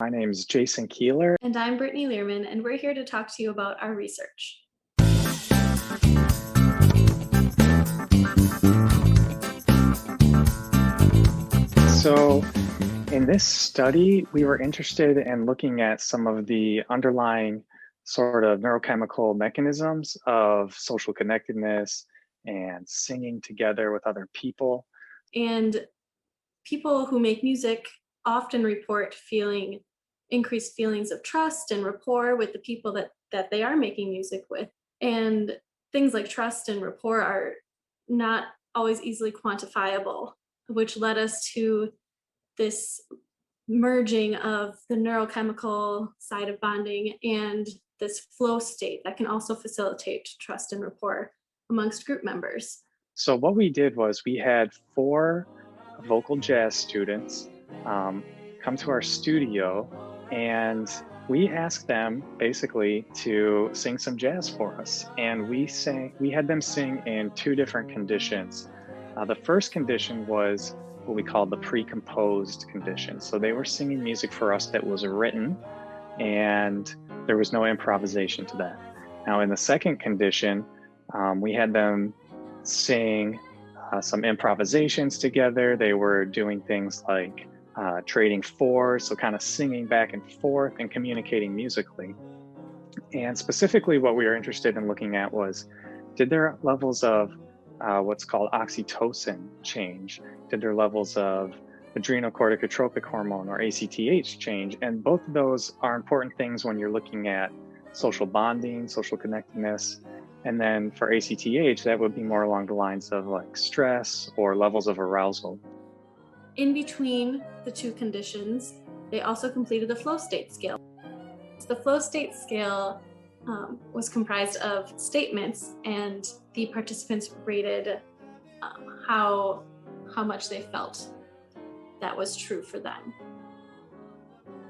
My name is Jason Keeler. And I'm Brittany Liermann, and we're here to talk to you about our research. So in this study, we were interested in looking at some of the underlying sort of neurochemical mechanisms of social connectedness and singing together with other people. And people who make music often report feeling increased feelings of trust and rapport with the people that they are making music with. And things like trust and rapport are not always easily quantifiable, which led us to this merging of the neurochemical side of bonding and this flow state that can also facilitate trust and rapport amongst group members. So what we did was we had 4 vocal jazz students come to our studio, and we asked them basically to sing some jazz for us. And we had them sing in 2 different conditions. The first condition was what we called the pre-composed condition. So they were singing music for us that was written, and there was no improvisation to that. Now in the second condition, we had them sing some improvisations together. They were doing things like trading fours, so kind of singing back and forth and communicating musically. And specifically what we were interested in looking at was, did their levels of what's called oxytocin change? Did their levels of adrenocorticotropic hormone, or ACTH, change? And both of those are important things when you're looking at social bonding, social connectedness. And then for ACTH, that would be more along the lines of like stress or levels of arousal. In between the 2 conditions, they also completed the flow state scale. The flow state scale was comprised of statements, and the participants rated how much they felt that was true for them.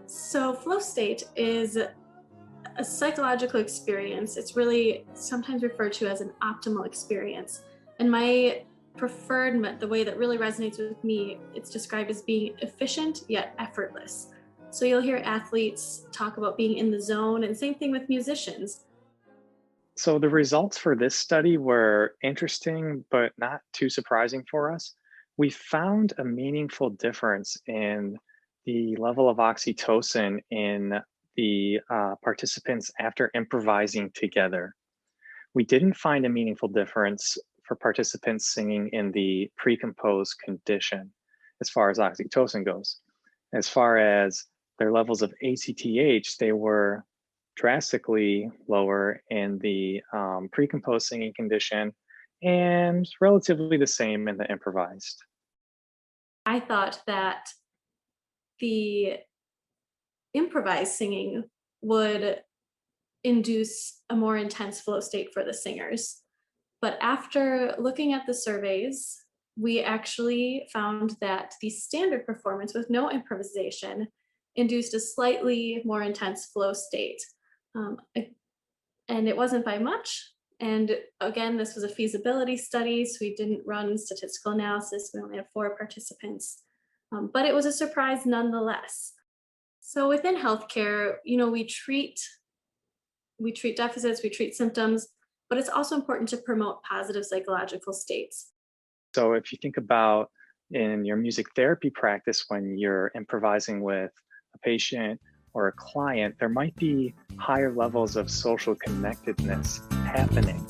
So flow state is a psychological experience. It's really sometimes referred to as an optimal experience. And my preferred, the way that really resonates with me, it's described as being efficient yet effortless. So you'll hear athletes talk about being in the zone, and same thing with musicians. So the results for this study were interesting, but not too surprising for us. We found a meaningful difference in the level of oxytocin in the participants after improvising together. We didn't find a meaningful difference for participants singing in the pre-composed condition as far as oxytocin goes. As far as their levels of ACTH, they were drastically lower in the pre-composed singing condition and relatively the same in the improvised. I thought that the improvised singing would induce a more intense flow state for the singers. But after looking at the surveys, we actually found that the standard performance with no improvisation induced a slightly more intense flow state. And it wasn't by much. And again, this was a feasibility study, so we didn't run statistical analysis. We only had 4 participants, but it was a surprise nonetheless. So within healthcare, we treat deficits, we treat symptoms, but it's also important to promote positive psychological states. So if you think about in your music therapy practice, when you're improvising with a patient or a client, there might be higher levels of social connectedness happening.